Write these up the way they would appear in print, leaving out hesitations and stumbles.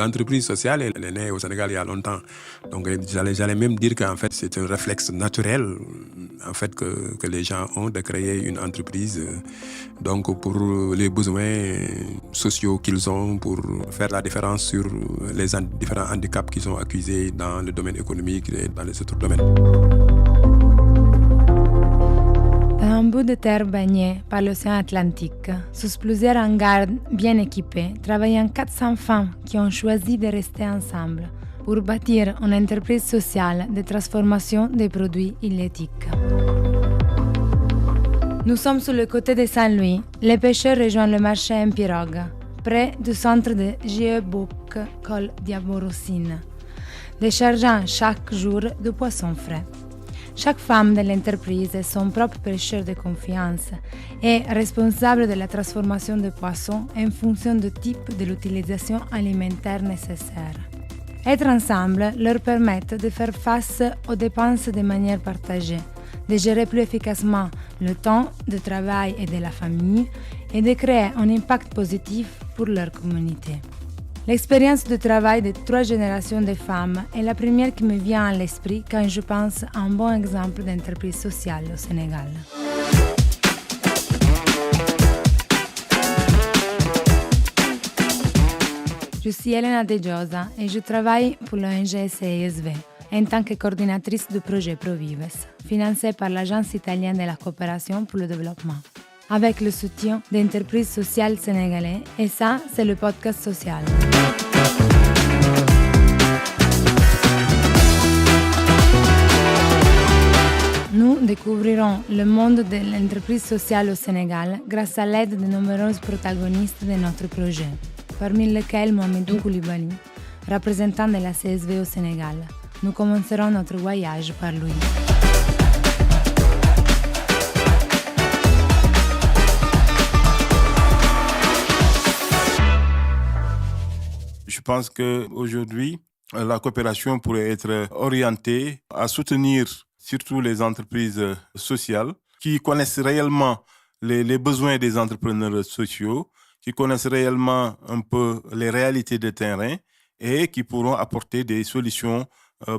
L'entreprise sociale, elle est née au Sénégal il y a longtemps. Donc j'allais même dire qu'en fait c'est un réflexe naturel en fait que les gens ont de créer une entreprise donc pour les besoins sociaux qu'ils ont, pour faire la différence sur les différents handicaps qu'ils ont accusés dans le domaine économique et dans les autres domaines. Dans un bout de terre baigné par l'océan Atlantique, sous plusieurs hangars bien équipés, travaillent 400 femmes qui ont choisi de rester ensemble pour bâtir une entreprise sociale de transformation des produits halieutiques. Nous sommes sur le côté de Saint-Louis. Les pêcheurs rejoignent le marché en pirogue, près du centre de J.E. Book, col Diaborocine, déchargeant chaque jour du poisson frais. Chaque femme de l'entreprise est son propre pêcheur de confiance et responsable de la transformation des poissons en fonction du type de l'utilisation alimentaire nécessaire. Être ensemble leur permet de faire face aux dépenses de manière partagée, de gérer plus efficacement le temps de travail et de la famille et de créer un impact positif pour leur communauté. L'expérience de travail de 3 générations de femmes est la première qui me vient à l'esprit quand je pense à un bon exemple d'entreprise sociale au Sénégal. Je suis Elena De Giosa et je travaille pour l'ONG CISV en tant que coordinatrice du projet Provives, financé par l'Agence italienne de la coopération pour le développement, avec le soutien d'entreprises sociales sénégalaises, et ça, c'est le podcast social. Nous découvrirons le monde de l'entreprise sociale au Sénégal grâce à l'aide de nombreux protagonistes de notre projet, parmi lesquels Mohamedou Koulibaly, représentant de la CSV au Sénégal. Nous commencerons notre voyage par lui. Je pense qu'aujourd'hui, la coopération pourrait être orientée à soutenir surtout les entreprises sociales qui connaissent réellement les besoins des entrepreneurs sociaux, qui connaissent réellement un peu les réalités de terrain et qui pourront apporter des solutions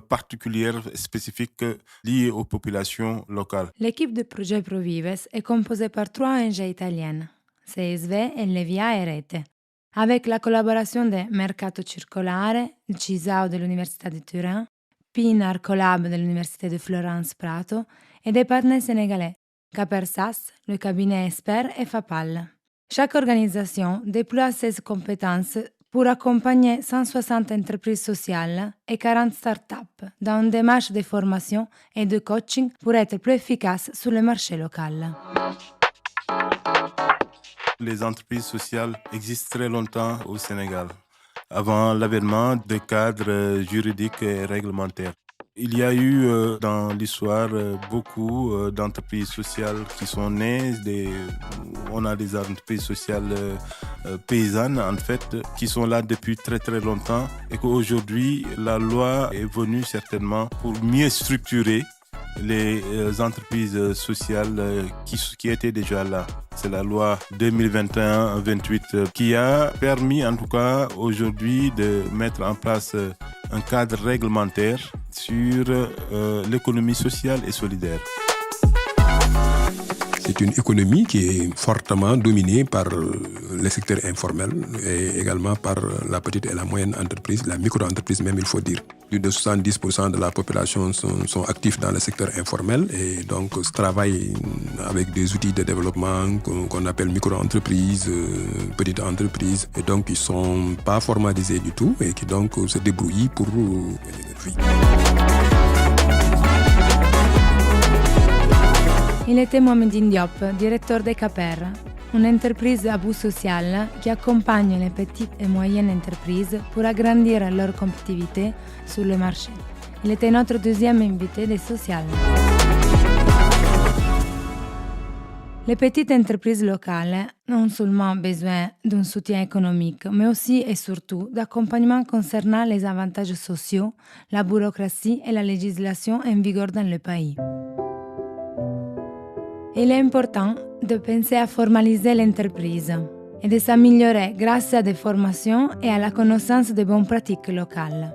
particulières, spécifiques liées aux populations locales. L'équipe de projet Provives est composée par 3 ONG italiennes, CSV, Enlevia et Rete, avec la collaboration de Mercato Circolare, il CISAO de l'Université de Turin, PINAR Collab de l'Université de Florence Prato et des partenaires sénégalais, Capersas, le cabinet Esper et FAPAL. Chaque organisation déploie ses compétences pour accompagner 160 entreprises sociales et 40 startups dans une démarche de formation et de coaching pour être plus efficaces sur le marché local. Les entreprises sociales existent très longtemps au Sénégal, avant l'avènement de cadres juridiques et réglementaires. Il y a eu dans l'histoire beaucoup d'entreprises sociales qui sont nées. On a des entreprises sociales paysannes, en fait, qui sont là depuis très très longtemps et qu'aujourd'hui, la loi est venue certainement pour mieux structurer les entreprises sociales qui étaient déjà là. C'est la loi 2021-28 qui a permis en tout cas aujourd'hui de mettre en place un cadre réglementaire sur l'économie sociale et solidaire. C'est une économie qui est fortement dominée par le secteur informel et également par la petite et la moyenne entreprise, la micro-entreprise même, il faut dire. Plus de 70% de la population sont actifs dans le secteur informel et donc travaillent avec des outils de développement qu'on appelle micro-entreprises, petites entreprises. Et donc, ils ne sont pas formalisés du tout et qui donc se débrouillent pour gagner leur vie. Il était Mohamedine Diop, directeur de Caper, une entreprise à but social qui accompagne les petites et moyennes entreprises pour agrandir leur compétitivité sur le marché. Il était notre deuxième invité de Social. Les petites entreprises locales ont non seulement besoin d'un soutien économique, mais aussi et surtout d'accompagnement concernant les avantages sociaux, la bureaucratie et la législation en vigueur dans le pays. Il est important de penser à formaliser l'entreprise, et de s'améliorer grâce à des formations et à la connaissance des bonnes pratiques locales.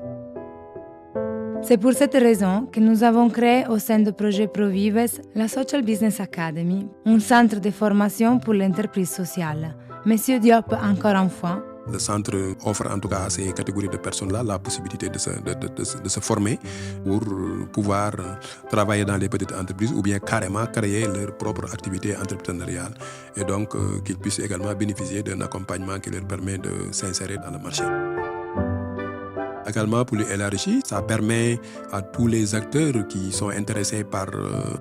C'est pour cette raison que nous avons créé au sein du projet Provives la Social Business Academy, un centre de formation pour l'entreprise sociale. Monsieur Diop, encore une fois, le centre offre en tout cas à ces catégories de personnes-là la possibilité de se former pour pouvoir travailler dans les petites entreprises ou bien carrément créer leur propre activité entrepreneuriale et donc qu'ils puissent également bénéficier d'un accompagnement qui leur permet de s'insérer dans le marché. Également, pour l'élargir, ça permet à tous les acteurs qui sont intéressés par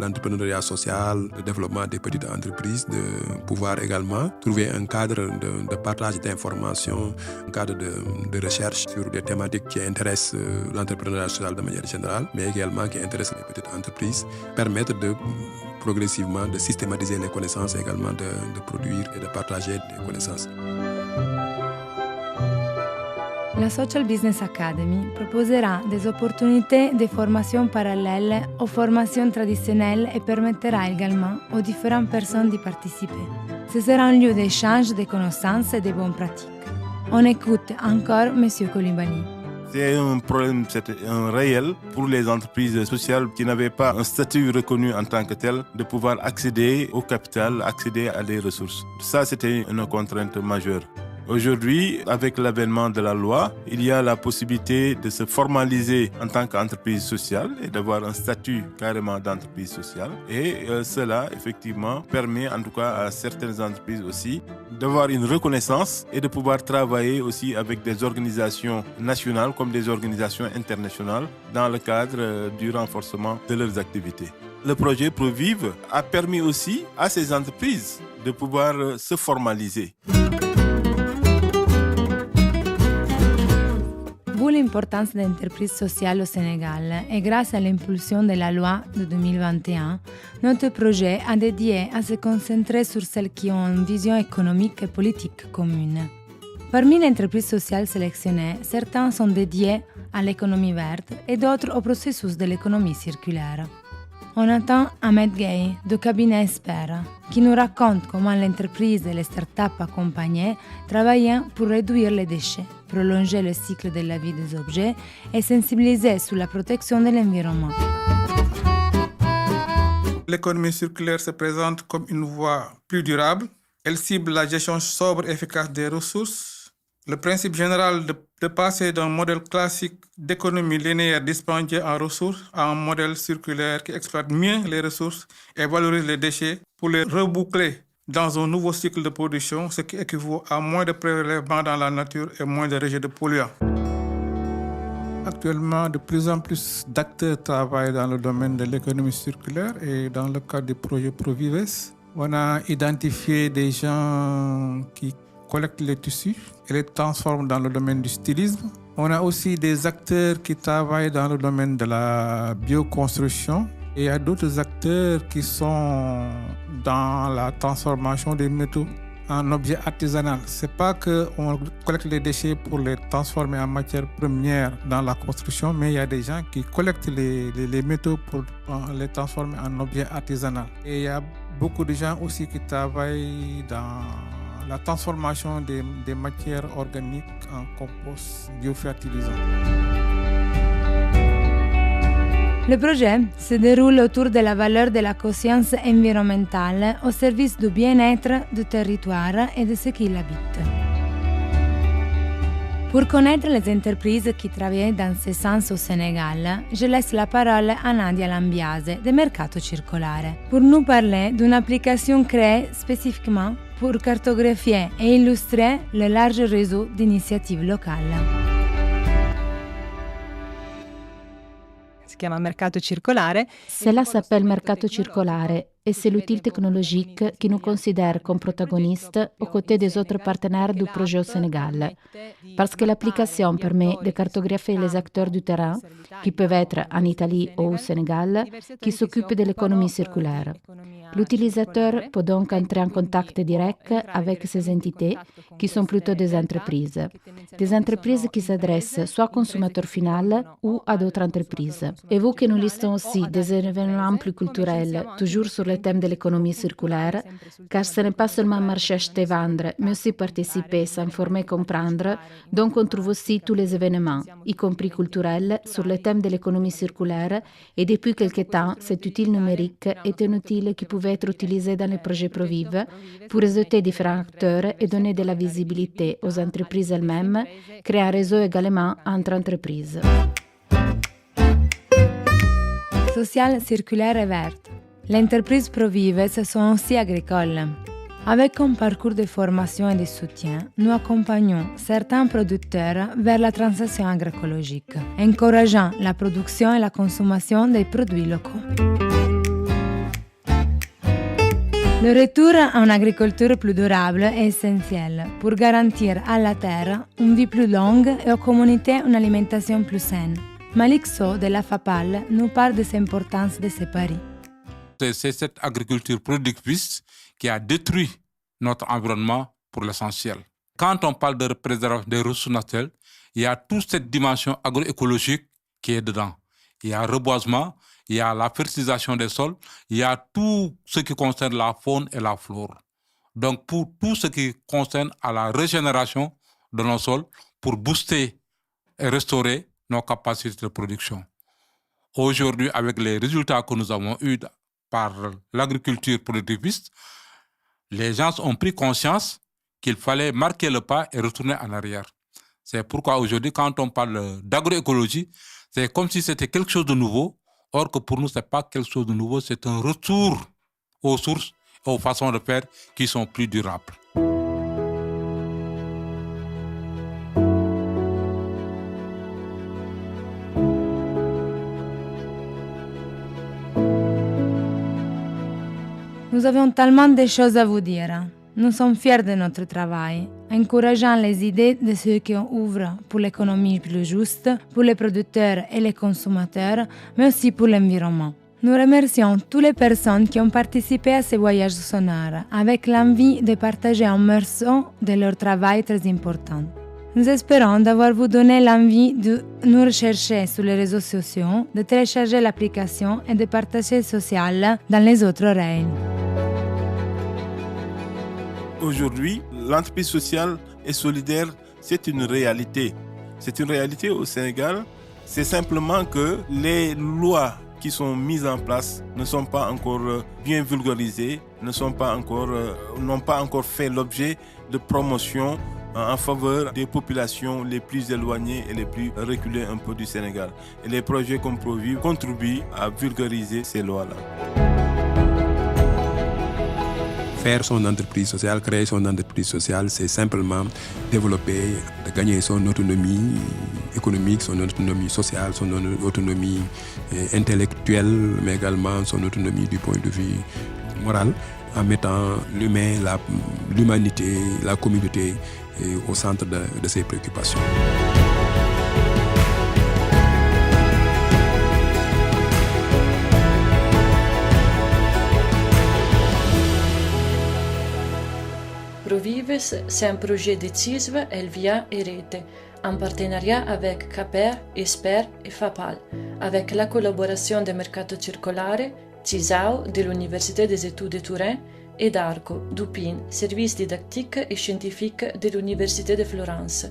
l'entrepreneuriat social, le développement des petites entreprises, de pouvoir également trouver un cadre de partage d'informations, un cadre de recherche sur des thématiques qui intéressent l'entrepreneuriat social de manière générale, mais également qui intéressent les petites entreprises, permettre de progressivement de systématiser les connaissances et également de produire et de partager des connaissances. La Social Business Academy proposera des opportunités de formation parallèles aux formations traditionnelles et permettra également aux différentes personnes d'y participer. Ce sera un lieu d'échange de connaissances et de bonnes pratiques. On écoute encore M. Coulibaly. C'est un problème réel pour les entreprises sociales qui n'avaient pas un statut reconnu en tant que tel de pouvoir accéder au capital, accéder à des ressources. Ça, c'était une contrainte majeure. Aujourd'hui, avec l'avènement de la loi, il y a la possibilité de se formaliser en tant qu'entreprise sociale et d'avoir un statut carrément d'entreprise sociale. Et cela, effectivement, permet en tout cas à certaines entreprises aussi d'avoir une reconnaissance et de pouvoir travailler aussi avec des organisations nationales comme des organisations internationales dans le cadre du renforcement de leurs activités. Le projet Provive a permis aussi à ces entreprises de pouvoir se formaliser. Vu l'importance des entreprises sociales au Sénégal et grâce à l'impulsion de la loi de 2021, notre projet a dédié à se concentrer sur celles qui ont une vision économique et politique commune. Parmi les entreprises sociales sélectionnées, certains sont dédiés à l'économie verte et d'autres au processus de l'économie circulaire. On attend Ahmed Gay du cabinet Espera, qui nous raconte comment l'entreprise et les startups accompagnées travaillent pour réduire les déchets, prolonger le cycle de la vie des objets et sensibiliser sur la protection de l'environnement. L'économie circulaire se présente comme une voie plus durable. Elle cible la gestion sobre et efficace des ressources. Le principe général de passer d'un modèle classique d'économie linéaire dispendieux en ressources à un modèle circulaire qui exploite mieux les ressources et valorise les déchets pour les reboucler dans un nouveau cycle de production, ce qui équivaut à moins de prélèvements dans la nature et moins de rejets de polluants. Actuellement, de plus en plus d'acteurs travaillent dans le domaine de l'économie circulaire et dans le cadre du projet Provives, on a identifié des gens qui collectent les tissus et les transforment dans le domaine du stylisme. On a aussi des acteurs qui travaillent dans le domaine de la bioconstruction. Et il y a d'autres acteurs qui sont dans la transformation des métaux en objets artisanaux. C'est pas qu'on collecte les déchets pour les transformer en matière première dans la construction, mais il y a des gens qui collectent les métaux pour les transformer en objets artisanaux. Et il y a beaucoup de gens aussi qui travaillent dans la transformation des matières organiques en compost biofertilisant. Le projet se déroule autour de la valeur de la conscience environnementale au service du bien-être du territoire et de ceux qui l'habitent. Pour connaître les entreprises qui travaillent dans ce sens au Sénégal, je laisse la parole à Nadia Lambiase de Mercato Circolare pour nous parler d'une application créée spécifiquement pour cartographier et illustrer le large réseau d'initiatives locales. Cela s'appelle Mercato Circolare et c'est l'outil technologique qui nous considère comme protagonistes aux côtés des autres partenaires du projet au Sénégal. Parce que l'application permet de cartographier les acteurs du terrain, qui peuvent être en Italie ou au Sénégal, qui s'occupent de l'économie circulaire. L'utilisateur peut donc entrer en contact direct avec ces entités, qui sont plutôt des entreprises. Des entreprises qui s'adressent soit au consommateur final ou à d'autres entreprises. Et vous que nous listons aussi des événements plus culturels, toujours sur le thème de l'économie circulaire, car ce n'est pas seulement marcher, acheter, vendre, mais aussi participer, s'informer, comprendre. Donc on trouve aussi tous les événements, y compris culturels, sur le thème de l'économie circulaire, et depuis quelque temps, cet outil numérique est un outil qui pouvait être utilisé dans les projets Proviv pour réseauter différents acteurs et donner de la visibilité aux entreprises elles-mêmes, créer un réseau également entre entreprises. Sociale, circulaire et verte. Les entreprises Proviv sont aussi agricoles. Avec un parcours de formation et de soutien, nous accompagnons certains producteurs vers la transition agroécologique, encourageant la production et la consommation des produits locaux. Le retour à une agriculture plus durable est essentiel pour garantir à la terre une vie plus longue et aux communautés une alimentation plus saine. Malik Sow de la FAPAL nous parle de l'importance de ces paris. C'est cette agriculture productiviste qui a détruit notre environnement pour l'essentiel. Quand on parle de préservation des ressources naturelles, il y a toute cette dimension agroécologique qui est dedans. Il y a le reboisement, il y a la fertilisation des sols, il y a tout ce qui concerne la faune et la flore. Donc pour tout ce qui concerne à la régénération de nos sols, pour booster et restaurer nos capacités de production. Aujourd'hui, avec les résultats que nous avons eus par l'agriculture productiviste, les gens ont pris conscience qu'il fallait marquer le pas et retourner en arrière. C'est pourquoi aujourd'hui, quand on parle d'agroécologie, c'est comme si c'était quelque chose de nouveau, or que pour nous, ce n'est pas quelque chose de nouveau, c'est un retour aux sources et aux façons de faire qui sont plus durables. Nous avons tellement de choses à vous dire. Nous sommes fiers de notre travail, encourageant les idées de ceux qui ouvrent pour l'économie plus juste, pour les producteurs et les consommateurs, mais aussi pour l'environnement. Nous remercions toutes les personnes qui ont participé à ce voyage sonore, avec l'envie de partager un morceau de leur travail très important. Nous espérons d'avoir vous donné l'envie de nous rechercher sur les réseaux sociaux, de télécharger l'application et de partager social dans les autres oreilles. Aujourd'hui, l'entreprise sociale et solidaire, c'est une réalité. C'est une réalité au Sénégal. C'est simplement que les lois qui sont mises en place ne sont pas encore bien vulgarisées, n'ont pas encore fait l'objet de promotion en faveur des populations les plus éloignées et les plus reculées un peu du Sénégal. Et les projets comme Proviv contribuent à vulgariser ces lois-là. Faire son entreprise sociale, créer son entreprise sociale, c'est simplement développer, de gagner son autonomie économique, son autonomie sociale, son autonomie intellectuelle, mais également son autonomie du point de vue moral, en mettant l'humain, l'humanité, la communauté au centre de ses préoccupations. Provives, c'est un projet de CISV, Elvia et Rete, en partenariat avec CAPER, ESPER et FAPAL, avec la collaboration de Mercato Circolare, CISAO de l'Université des études de Turin et d'ARCO, DUPIN, service didactique et scientifique de l'Université de Florence.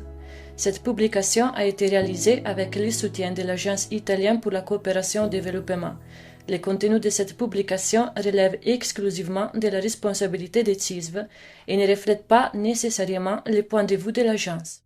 Cette publication a été réalisée avec le soutien de l'Agence italienne pour la coopération au développement. Le contenu de cette publication relève exclusivement de la responsabilité de CISV et ne reflète pas nécessairement les points de vue de l'agence.